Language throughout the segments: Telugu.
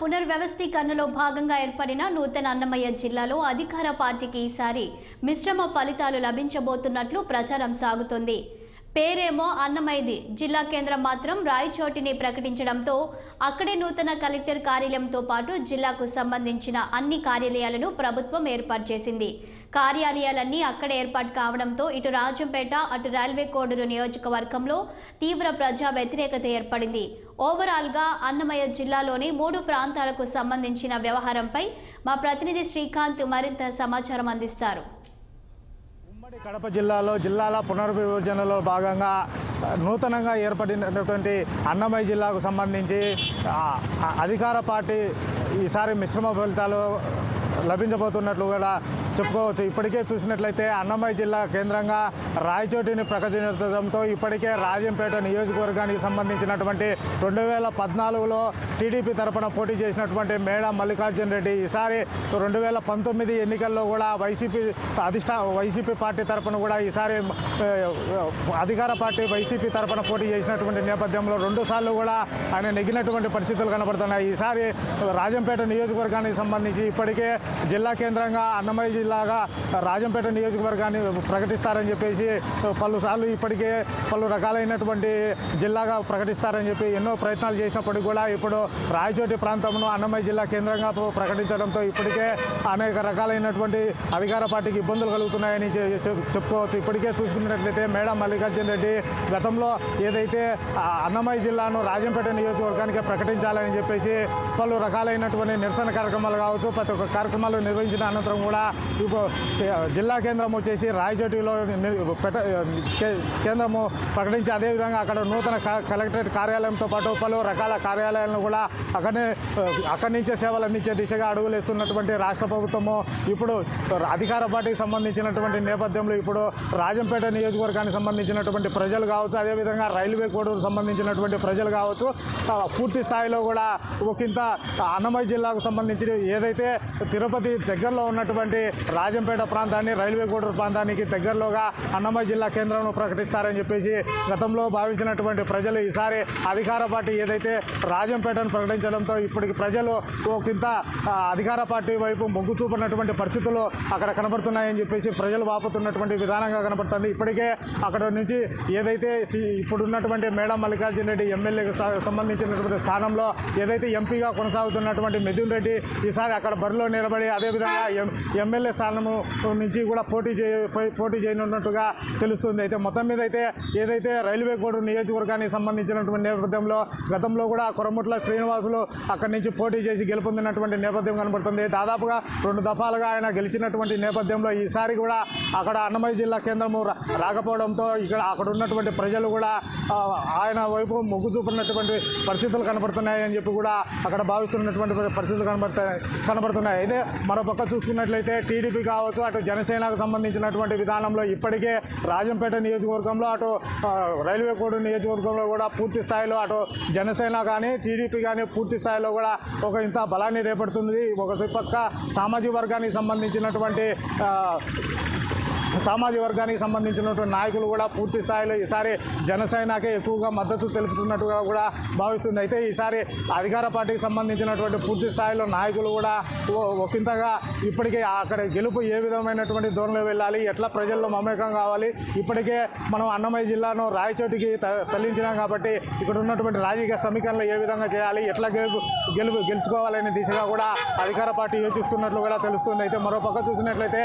పునర్వ్యవస్థీకరణలో భాగంగా ఏర్పడిన నూతన అన్నమయ్య జిల్లాలో అధికార పార్టీకి ఈసారి మిశ్రమ ఫలితాలు లభించబోతున్నట్లు ప్రచారం సాగుతోంది. పేరేమో అన్నమయ్యది, జిల్లా కేంద్రం మాత్రం రాయచోటిని ప్రకటించడంతో అక్కడే నూతన కలెక్టర్ కార్యాలయంతో పాటు జిల్లాకు సంబంధించిన అన్ని కార్యాలయాలను ప్రభుత్వం ఏర్పాటు చేసింది. కార్యాలయాలన్నీ అక్కడే ఏర్పాటు కావడంతో ఇటు రాజంపేట అటు రైల్వే కోడూరు నియోజకవర్గంలో తీవ్ర ప్రజా వ్యతిరేకత ఏర్పడింది. ఓవరాల్గా అన్నమయ్య జిల్లాలోని 3 ప్రాంతాలకు సంబంధించిన వ్యవహారంపై మా ప్రతినిధి శ్రీకాంత్ మరింత సమాచారం అందిస్తారు. ఉమ్మడి కడప జిల్లాల పునర్విభజనలో భాగంగా నూతనంగా ఏర్పడినటువంటి అన్నమయ్య జిల్లాకు సంబంధించి అధికార పార్టీ ఈసారి మిశ్రమ ఫలితాలు లభించబోతున్నట్లు కూడా చెప్పుకోవచ్చు. ఇప్పటికే చూసినట్లయితే అన్నమయ్య జిల్లా కేంద్రంగా రాయచోటిని ప్రకటించడంతో ఇప్పటికే రాజంపేట నియోజకవర్గానికి సంబంధించినటువంటి 2014లో టీడీపీ తరఫున పోటీ చేసినటువంటి మేడా మల్లికార్జున రెడ్డి ఈసారి 2019 ఎన్నికల్లో కూడా వైసీపీ పార్టీ తరఫున కూడా ఈసారి అధికార పార్టీ వైసీపీ తరఫున పోటీ చేసినటువంటి నేపథ్యంలో 2 సార్లు కూడా ఆయన నెగ్గినటువంటి పరిస్థితులు కనబడుతున్నాయి. ఈసారి రాజంపేట నియోజకవర్గానికి సంబంధించి ఇప్పటికే జిల్లా కేంద్రంగా అన్నమయ్య జిల్లాగా రాజంపేట నియోజకవర్గాన్ని ప్రకటిస్తారని చెప్పేసి పలుసార్లు ఇప్పటికే పలు రకాలైనటువంటి జిల్లాగా ప్రకటిస్తారని చెప్పి ఎన్నో ప్రయత్నాలు చేసినప్పటికీ కూడా ఇప్పుడు రాయచోటి ప్రాంతంలో అన్నమయ్య జిల్లా కేంద్రంగా ప్రకటించడంతో ఇప్పటికే అనేక రకాలైనటువంటి అధికార పార్టీకి ఇబ్బందులు కలుగుతున్నాయని చెప్పుకోవచ్చు. ఇప్పటికే చూసుకున్నట్లయితే మేడా మల్లికార్జున రెడ్డి గతంలో ఏదైతే అన్నమయ్య జిల్లాను రాజంపేట నియోజకవర్గానికి ప్రకటించాలని చెప్పేసి పలు రకాలైనటువంటి నిరసన కార్యక్రమాలు కావచ్చు, ప్రతి ఒక్క కార్యక్రమాలు నిర్వహించిన అనంతరం కూడా ఇప్పుడు జిల్లా కేంద్రం వచ్చేసి రాయచోటిలో కేంద్రము ప్రకటించి అదేవిధంగా అక్కడ నూతన కలెక్టరేట్ కార్యాలయంతో పాటు పలు రకాల కార్యాలయాలను కూడా అక్కడి నుంచే సేవలు అందించే దిశగా అడుగులు వేస్తున్నటువంటి రాష్ట్ర ప్రభుత్వము ఇప్పుడు అధికార పార్టీకి సంబంధించినటువంటి నేపథ్యంలో ఇప్పుడు రాజంపేట నియోజకవర్గానికి సంబంధించినటువంటి ప్రజలు కావచ్చు, అదేవిధంగా రైల్వే కోడూరు సంబంధించినటువంటి ప్రజలు కావచ్చు, పూర్తి స్థాయిలో కూడా ఒకంత అన్నమయ్య జిల్లాకు సంబంధించి ఏదైతే తిరుపతి దగ్గరలో ఉన్నటువంటి రాజంపేట ప్రాంతాన్ని రైల్వే కోడూరు ప్రాంతానికి దగ్గరలోగా అన్నమయ్య జిల్లా కేంద్రంలో ప్రకటిస్తారని చెప్పేసి గతంలో భావించినటువంటి ప్రజలు ఈసారి అధికార పార్టీ ఏదైతే రాజంపేటను ప్రకటించడంతో ఇప్పటికి ప్రజలు ఒకంత అధికార పార్టీ వైపు మొగ్గు చూపినటువంటి పరిస్థితులు అక్కడ కనబడుతున్నాయని చెప్పేసి ప్రజలు వాపుతున్నటువంటి విధానంగా కనబడుతుంది. ఇప్పటికే అక్కడ నుంచి ఏదైతే ఇప్పుడున్నటువంటి మేడా మల్లికార్జున రెడ్డి ఎమ్మెల్యేకి సంబంధించినటువంటి స్థానంలో ఏదైతే ఎంపీగా కొనసాగుతున్నటువంటి మిథున్ రెడ్డి ఈసారి అక్కడ బరిలో నిలబడి అదేవిధంగా ఎమ్మెల్యే స్థానము నుంచి కూడా పోటీ చేయనున్నట్టుగా తెలుస్తుంది. అయితే మొత్తం మీద అయితే ఏదైతే రైల్వే కోడూరు నియోజకవర్గానికి సంబంధించినటువంటి నేపథ్యంలో గతంలో కూడా కొరముట్ల శ్రీనివాసులు అక్కడి నుంచి పోటీ చేసి గెలుపొందినటువంటి నేపథ్యం కనబడుతుంది. దాదాపుగా 2 దఫాలుగా ఆయన గెలిచినటువంటి నేపథ్యంలో ఈసారి కూడా అక్కడ అన్నమయ్య జిల్లా కేంద్రము రాకపోవడంతో అక్కడ ఉన్నటువంటి ప్రజలు కూడా ఆయన వైపు మొగ్గు చూపినటువంటి పరిస్థితులు కనబడుతున్నాయని చెప్పి కూడా అక్కడ భావిస్తున్నటువంటి పరిస్థితులు కనబడుతున్నాయి. అయితే మరోపక్క చూసుకున్నట్లయితే టీడీపీ కావచ్చు, అటు జనసేనకు సంబంధించినటువంటి విధానంలో ఇప్పటికే రాజంపేట నియోజకవర్గంలో అటు రైల్వే కోడూరు నియోజకవర్గంలో కూడా పూర్తి స్థాయిలో అటు జనసేన కానీ టీడీపీ కానీ పూర్తి స్థాయిలో కూడా ఒక ఇంత బలాన్ని రేపడుతుంది. ఒక పక్క సామాజిక వర్గానికి సంబంధించినటువంటి నాయకులు కూడా పూర్తి స్థాయిలో ఈసారి జనసేనకే ఎక్కువగా మద్దతు తెలుపుతున్నట్టుగా కూడా భావిస్తుంది. అయితే ఈసారి అధికార పార్టీకి సంబంధించినటువంటి పూర్తి స్థాయిలో నాయకులు కూడా ఒకంతగా ఇప్పటికే అక్కడ గెలుపు ఏ విధమైనటువంటి ధోరణిలో వెళ్ళాలి, ఎట్లా ప్రజల్లో మమేకం కావాలి, ఇప్పటికే మనం అన్నమయ్య జిల్లాను రాయచోటికి తరలించినాం కాబట్టి ఇక్కడ ఉన్నటువంటి రాజకీయ సమీకరణలు ఏ విధంగా చేయాలి, ఎట్లా గెలుచుకోవాలనే దిశగా కూడా అధికార పార్టీ యోచిస్తున్నట్లు కూడా తెలుస్తుంది. అయితే మరోపక్క చూసినట్లయితే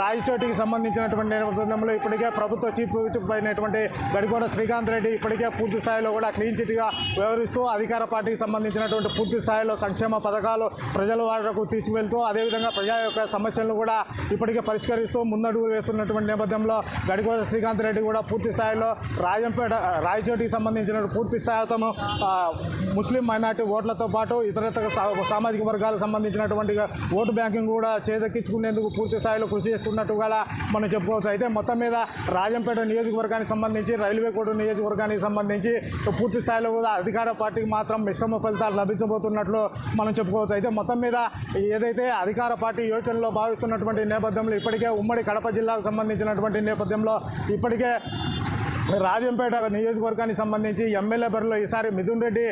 రాయచోటికి సంబంధించిన నేపథ్యంలో ఇప్పటికే ప్రభుత్వ చీఫ్ విప్ అయినటువంటి గడికోట శ్రీకాంత్ రెడ్డి ఇప్పటికే పూర్తి స్థాయిలో కూడా క్లీన్ చిట్గా వ్యవహరిస్తూ అధికార పార్టీకి సంబంధించినటువంటి పూర్తి స్థాయిలో సంక్షేమ పథకాలు ప్రజల వరకు తీసుకువెళ్తూ అదేవిధంగా ప్రజా యొక్క సమస్యలను కూడా ఇప్పటికే పరిష్కరిస్తూ ముందడుగు వేస్తున్నటువంటి నేపథ్యంలో గడికోట శ్రీకాంత్ రెడ్డి కూడా పూర్తి స్థాయిలో రాయచోటికి సంబంధించిన పూర్తి స్థాయితము ముస్లిం మైనార్టీ ఓట్లతో పాటు ఇతర సామాజిక వర్గాలకు సంబంధించినటువంటి ఓటు బ్యాంకింగ్ కూడా చేదక్కించుకునేందుకు పూర్తి స్థాయిలో కృషి చేస్తున్నట్టుగా మనం చెప్పుకోవచ్చు. అయితే మొత్తం మీద రాజంపేట నియోజకవర్గానికి సంబంధించి రైల్వే కోడూరు నియోజకవర్గానికి సంబంధించి పూర్తి స్థాయిలో కూడా అధికార పార్టీకి మాత్రం మిశ్రమ ఫలితాలు లభించబోతున్నట్లు మనం చెప్పుకోవచ్చు. అయితే మొత్తం మీద ఏదైతే అధికార పార్టీ యోచనలో భావిస్తున్నటువంటి నేపథ్యంలో ఇప్పటికే ఉమ్మడి కడప జిల్లాకు సంబంధించినటువంటి నేపథ్యంలో ఇప్పటికే రాజంపేట నియోజకవర్గానికి సంబంధించి ఎమ్మెల్యే బరిలో ఈసారి మిథున్ రెడ్డి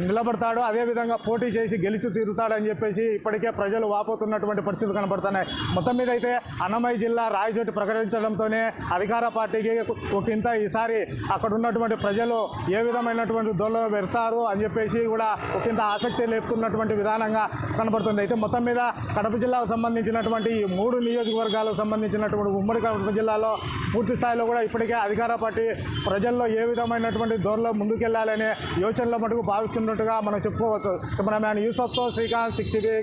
నిలబడతాడు, అదేవిధంగా పోటీ చేసి గెలిచి తీరుతాడని చెప్పేసి ఇప్పటికే ప్రజలు వాపోతున్నటువంటి పరిస్థితి కనబడుతున్నాయి. మొత్తం మీద అయితే అన్నమయ్య జిల్లా రాయచోటి ప్రకటించడంతోనే అధికార పార్టీకి ఒకంత ఈసారి అక్కడ ఉన్నటువంటి ప్రజలు ఏ విధమైనటువంటి దోళన పెడతారు అని చెప్పేసి కూడా ఒకంత ఆసక్తి లేపుతున్నటువంటి విధానంగా కనబడుతుంది. అయితే మొత్తం మీద కడప జిల్లాకు సంబంధించినటువంటి ఈ 3 నియోజకవర్గాలకు సంబంధించినటువంటి ఉమ్మడి కడప జిల్లాలో పూర్తి స్థాయిలో కూడా ఇప్పటికే అధికార పార్టీ ప్రజల్లో ఏ విధమైనటువంటి ధోరణిలో ముందుకెళ్లాలనే యోచనలో మటుకు భావిస్తున్నట్టుగా మనం చెప్పుకోవచ్చు. కెమెరామ్యాన్ యూసఫ్తో శ్రీకాంత్, 6 టీవీ.